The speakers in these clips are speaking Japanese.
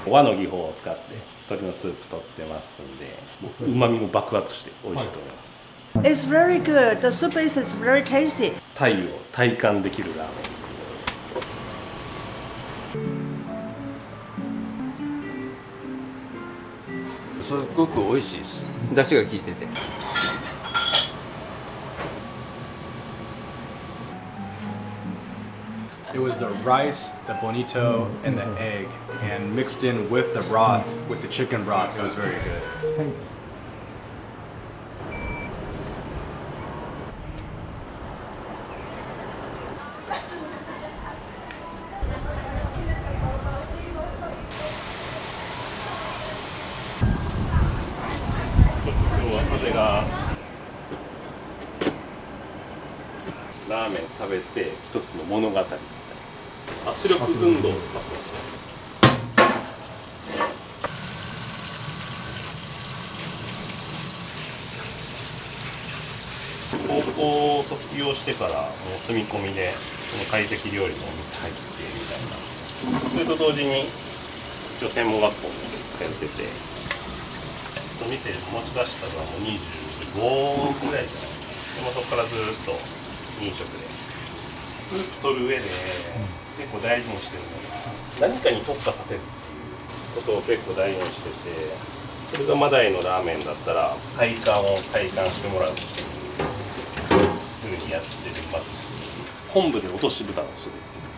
和の技法を使って鶏のスープ取ってますんで、旨味も爆発して美味しいと思います。It's very good. The soup is very tasty. タイを体感できるラーメン。すっごく美味しいです。出汁が効いてて。It was the rice, the bonito, and the egg, and mixed in with the broth, with the chicken broth. It was very good. ちょっと今日は風がラーメン食べて一つの物語みたいな圧力運動を使ってます。高校を卒業してからもう住み込みでその懐石料理のお店入ってみたいな、それと同時に一応専門学校も通ってて、その店持ち出したのはもう25ぐらいじゃないですか。でもそこからずっと飲食でスープ取る上で結構大事にしてるのが何かに特化させるっていうことを結構大事にしてて、それがマダイのラーメンだったら体感を体感してもらうっていうふうにやってますし、昆布で落とし蓋をするっていう。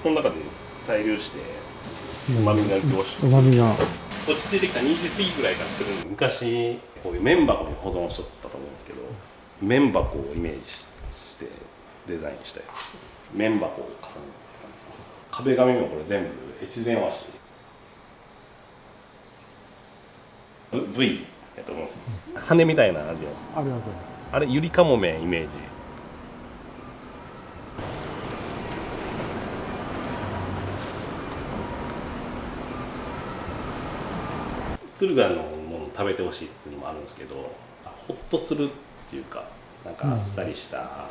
この中で滞留して旨味が凝縮、旨味が落ち着いてきた2時過ぎぐらいからするんで、昔こういう麺箱に保存しとったと思うんですけど、麺箱をイメージしてデザインしたやつ、麺箱を重ねて壁紙もこれ全部越前和紙 V やと思うんですよ。羽みたいな味です。あります。あれゆりかもめイメージ。敦賀のものを食べてほしいっていうのもあるんですけど、ホッとするっていうか、なんかあっさりした、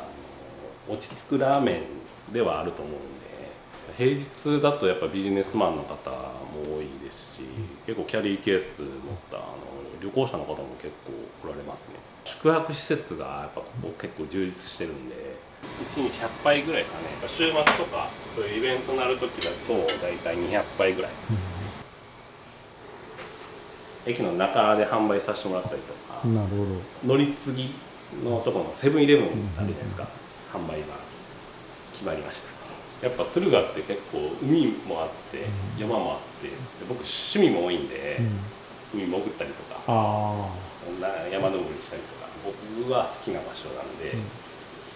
落ち着くラーメンではあると思うんで、平日だとやっぱビジネスマンの方も多いですし、結構キャリーケース持った旅行者の方も結構来られますね。宿泊施設がやっぱここ結構充実してるんで、1日100杯ぐらいですかね。週末とかそういうイベントになる時だと大体200杯ぐらい。駅の中で販売させてもらったりとか、なるほど。乗り継ぎのところのセブンイレブンあるじゃないですか、販売が決まりました。やっぱ敦賀って結構海もあって山もあって、で僕趣味も多いんで、海潜ったりとか山登りしたりとか僕は好きな場所なんで、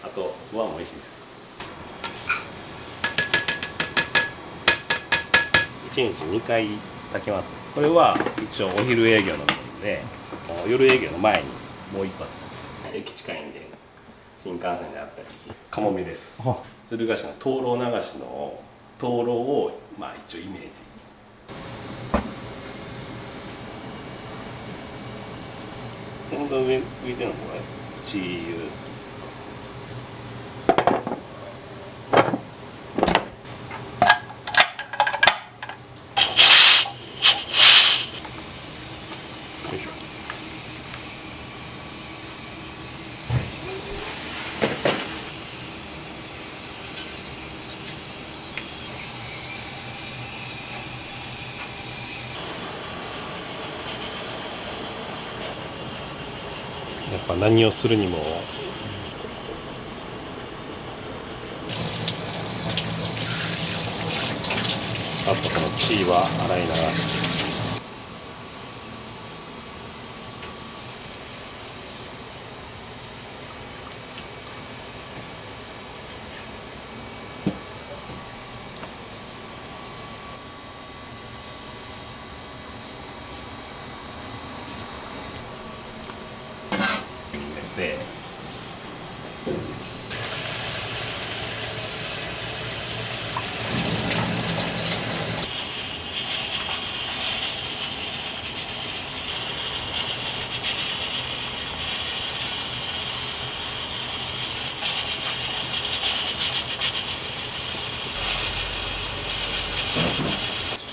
あとご飯も美味しいです。1日2回炊きます。これは一応お昼営業のもので、夜営業の前にもう一発、駅近いんで新幹線であったりかもめです。敦賀市の灯籠流しの灯籠をまあ一応イメージ。本当上浮いてるのこれチーユース。やっぱ何をするにもあとこの血は洗い流す。で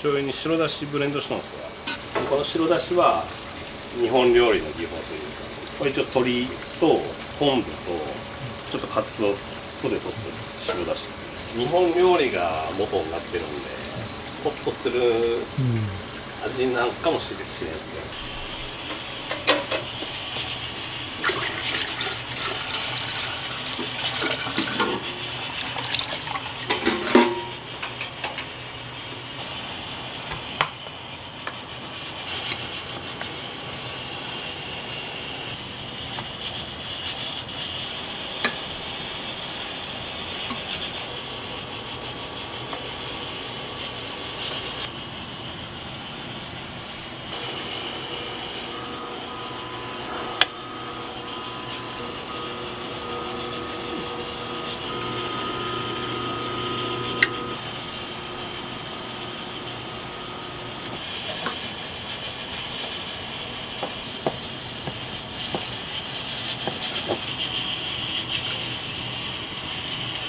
醤油に白だしブレンドしたんですよ。この白だしは日本料理の技法というか、これ一応鶏と昆布とちょっとカツオとで取ってる白だしです。日本料理が元になってるんで、ホッとする味なんかもしれないですね。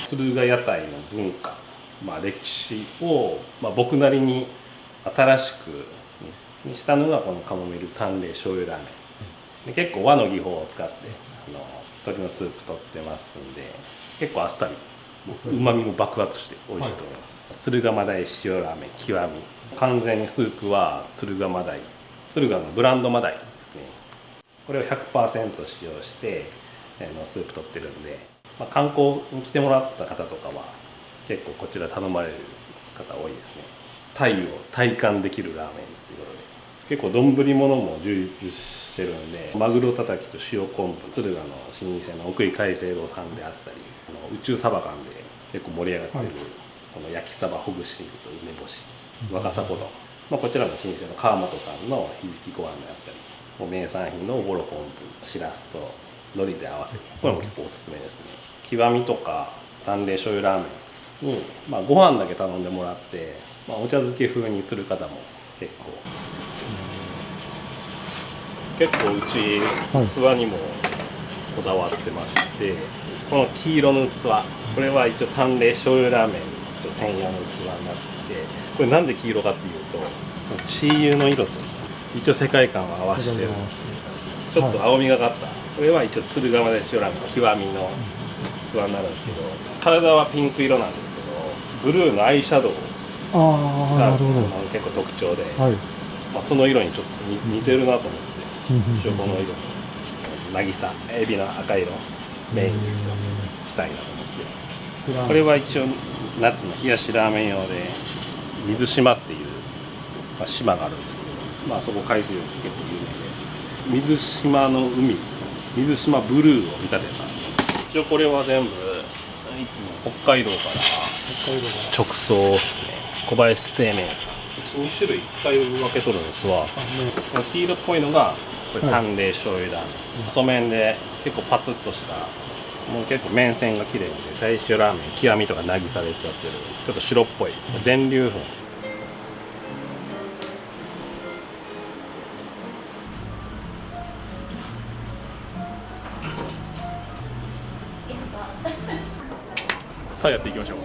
敦賀屋台の文化、歴史を、僕なりに新しくにしたのがこのカモミール淡麗醤油ラーメンで、結構和の技法を使って鶏のスープ取ってますんで、結構あっさりうまみも爆発して美味しいと思います。敦賀真鯛塩ラーメン極み、完全にスープは敦賀真鯛、敦賀のブランド真鯛ですね。これを 100% 使用してスープ取ってるんで、観光に来てもらった方とかは結構こちら頼まれる方多いですね。タイを体感できるラーメンっていうことで、結構丼物も充実してるんで、マグロたたきと塩昆布、敦賀の老舗の奥井海鮮楼さんであったり、宇宙サバ館で結構盛り上がってる、この焼きサバほぐし肉と梅干し、若狭湖丼、こちらの老舗の川本さんのひじきご飯であったり、もう名産品のおぼろ昆布、しらすと海苔で合わせる、これも結構おすすめですね。極みとか淡麗醤油ラーメンに、ご飯だけ頼んでもらって、お茶漬け風にする方も結構うち器にもこだわってまして、この黄色の器、これは一応淡麗醤油ラーメン一応専用の器になってて、これなんで黄色かっていうと、チー油の色と一応世界観を合わせてる、ちょっと青みがかった、これは一応敦賀真鯛塩ラーメン極みの器になるんですけど、体はピンク色なんですけど、ブルーのアイシャドウが結構特徴で、その色にちょっと似てるなと思って、一応この色渚エビの赤色メインにしたいなと思って、これは一応夏の冷やしラーメン用で水島っていう、島があるんですけど、そこ海水浴結構有名で、水島の海、水島ブルーを見立てた、一応これは全部いつも北海道から直送ですね。小林製麺さん2種類使い分けとるんですわ。この黄色っぽいのがこれ淡麗醤油ラーメン、細麺で結構パツッとした、もう結構麺線が綺麗で、大塩ラーメン極みとか渚で使ってるちょっと白っぽい全粒粉。さあやっていきましょう。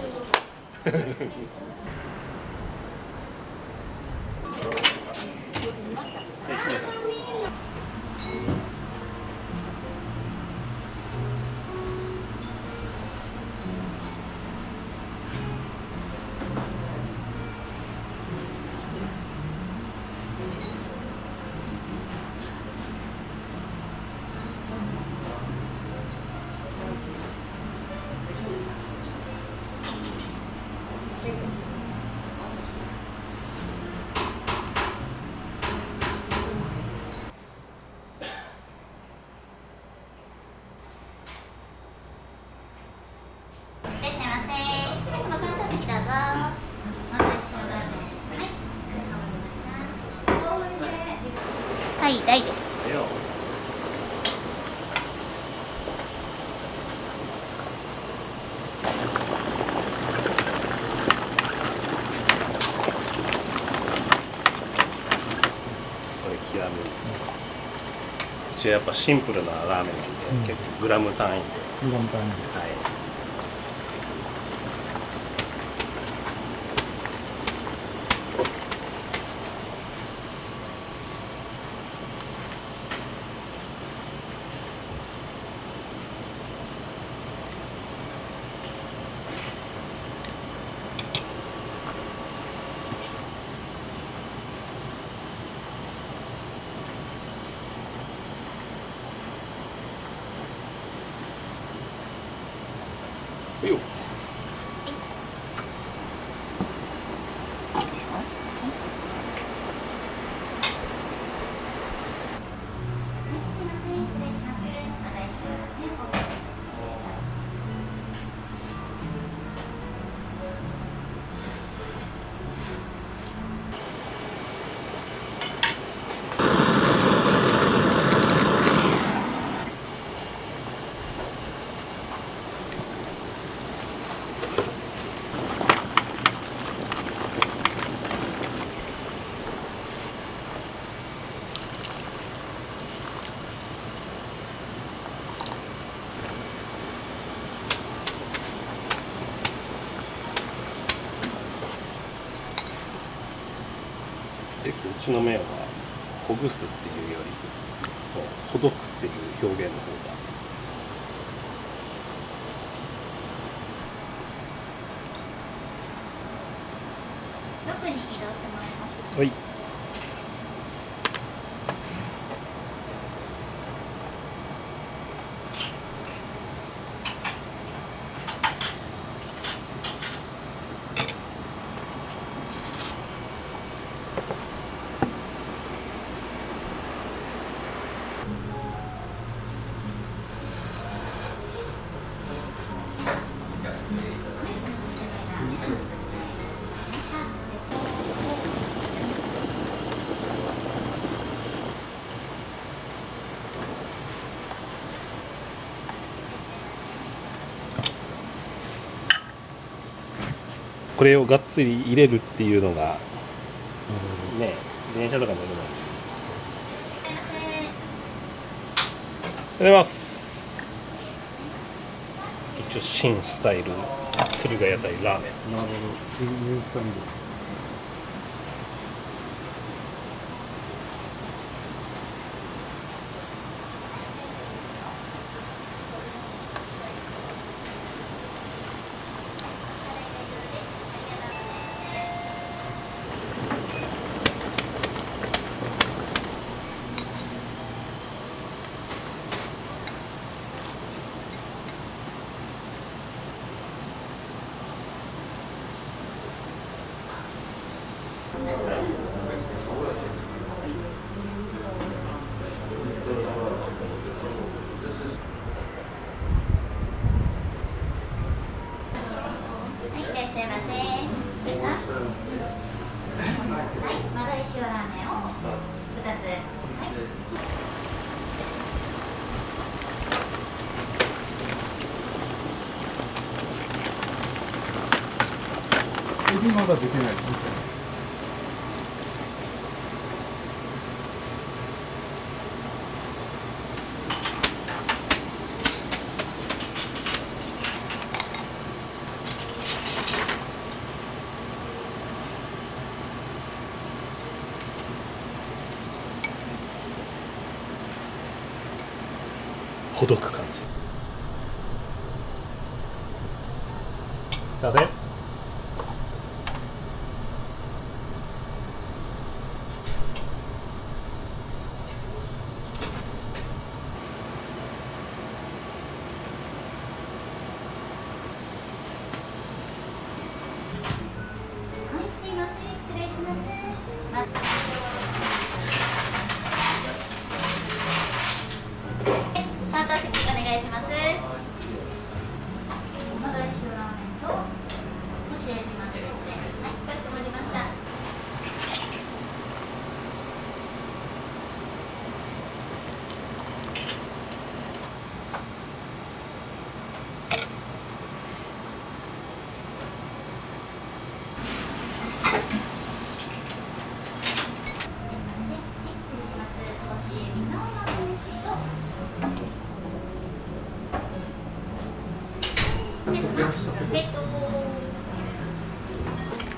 はい、大です。これ極み。うちはやっぱシンプルなラーメンなんで、結構グラム単位で。グラム単位で。はい。うちの麺はほぐすっていうよりほどくっていう表現の方が奥に移動してもらいます。はい。これをがっつり入れるっていうのが、ね、電車とか乗るのに。おはようございます。一応新スタイル敦賀屋台ラーメン。なるほど、新ニュースタイル。はい、いらっしゃいませ。はい、マダイ塩ラーメンを2つ。はい。エビまだ出てない。ほどく感じ。すいません。はい、すいません、失礼します。担当席お願いします。マダイ塩ラーメンと干しエビまでですね。はい、かしこまりました。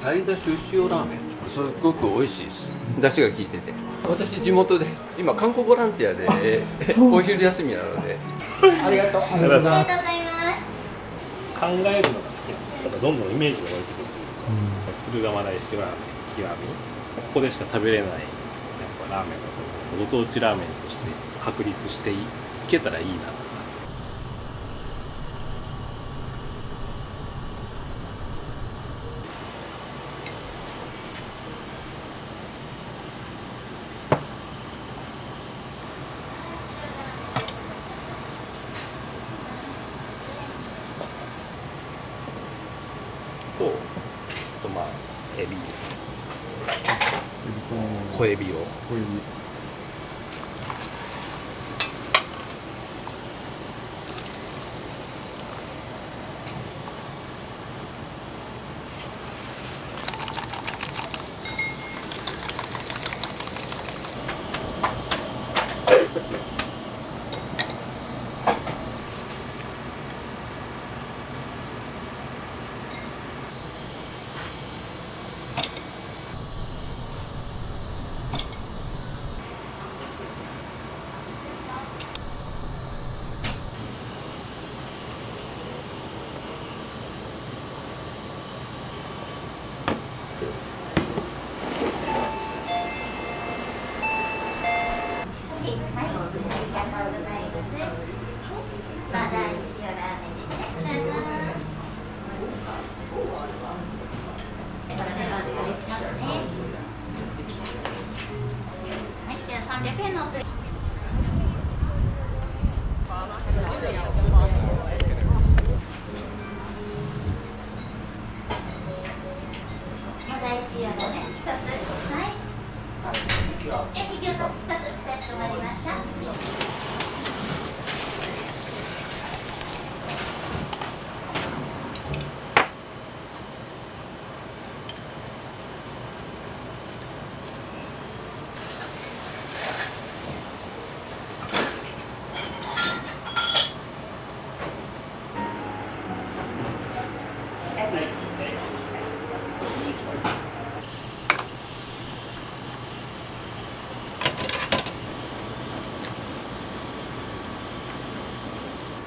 鯛だし塩ラーメン、すっごく美味しいです。出汁が効いてて、私地元で今観光ボランティアでお昼休みなので。ありがとう。ありがとうございます。考えるのが好きなんです。だからどんどんイメージが湧いてくるというか、敦賀真鯛塩ラーメン極み、ここでしか食べれないやっぱラーメンのご当地ラーメンとして確立していけたらいいなとか。とまあエビ、エビさん。小エビを小エビ。こちらでお願いしますね。はい、じゃあ300円のお釣り。お大師やだね、1つ。はい。引き落とし2つかしこまりました。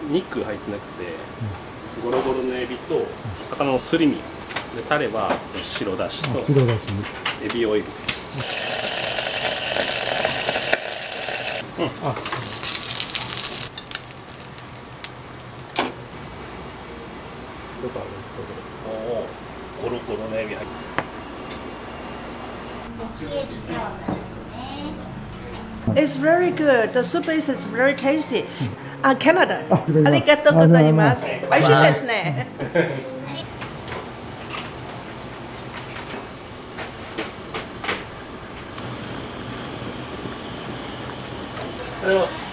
肉入ってなくて、ゴロゴロのエビと魚のすり身で、タレは白だしと白だしに。エビオイル。あ、ゴロゴロのエビ入って It's very good. The soup is very tasty. Canada. ありがとうございます。ありがとうございます。美味しいですね。ありがとうございます。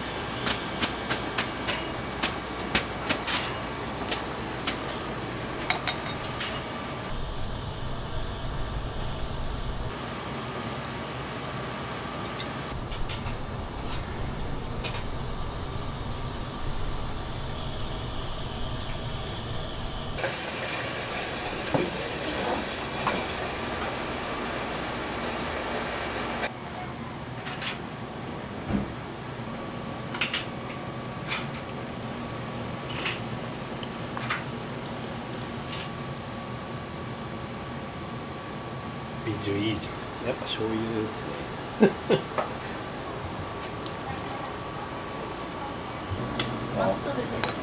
ビジュいいじゃん。やっぱ醤油ですね。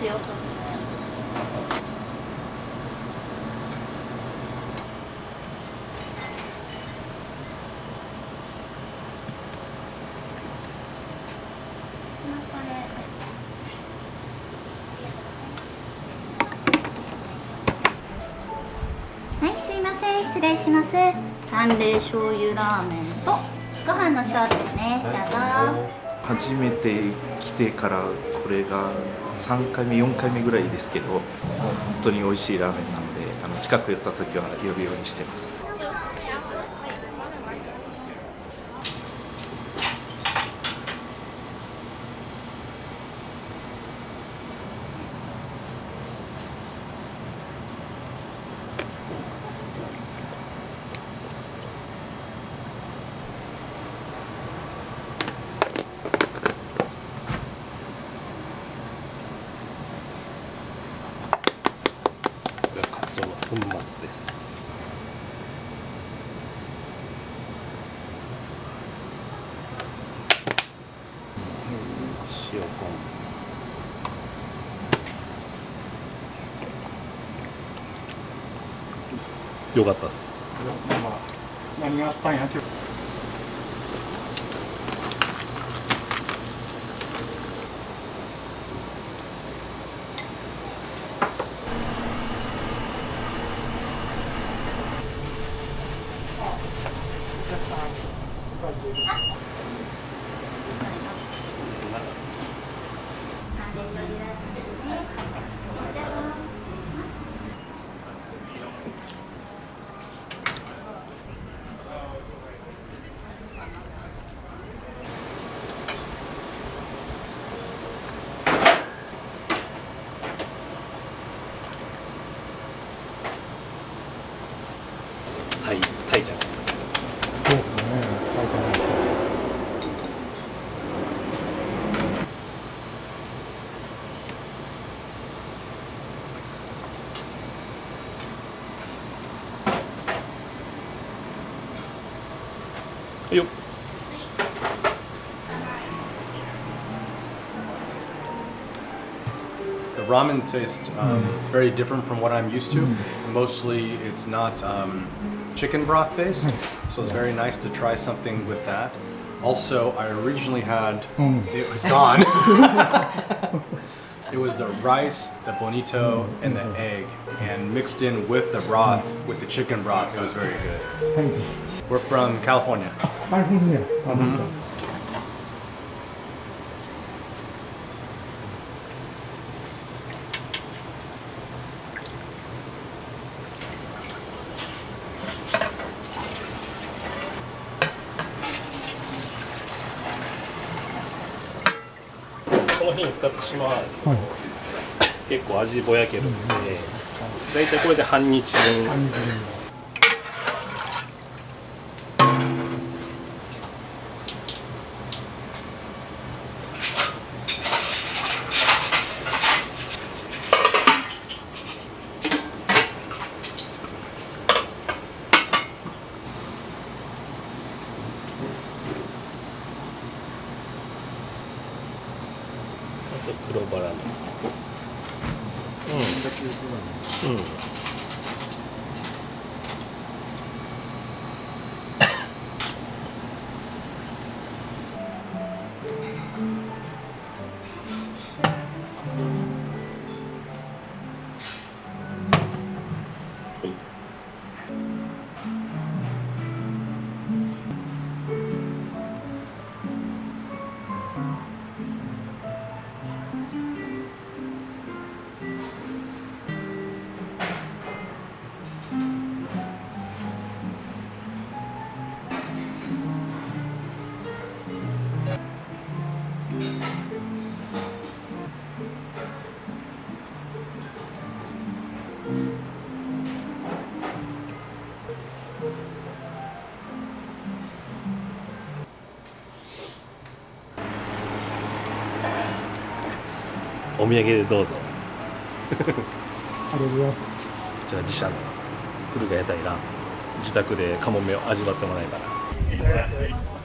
塩とはい、すいません、失礼します。淡麗醤油ラーメンとご飯のショーですね。どうぞ。初めて来てからこれが3回目4回目ぐらいですけど、本当に美味しいラーメンなので、近く寄った時は呼ぶようにしてます。カツオの粉末です。塩昆布。よかったです。何があったんや今日。タイじゃないですか。そうですね。書いてない。よっ。ramen tastes very different from what I'm used to. Mostly it's not chicken broth based, so it's very nice to try something with that. Also, I originally had, it's gone. It was the rice, the bonito, and the egg, and mixed in with the broth, with the chicken broth. It was very good. Thank you. We're from California. California. Mhm. その日に使ってしまうはい。結構味ぼやけるんで、だいたいこれで半日分。半日分。あと黒バラの。うん。うん。お土産でどうぞ。ありがとうございます。じゃあ自社の敦賀屋台ラーメン自宅でカモメを味わってもらえたら。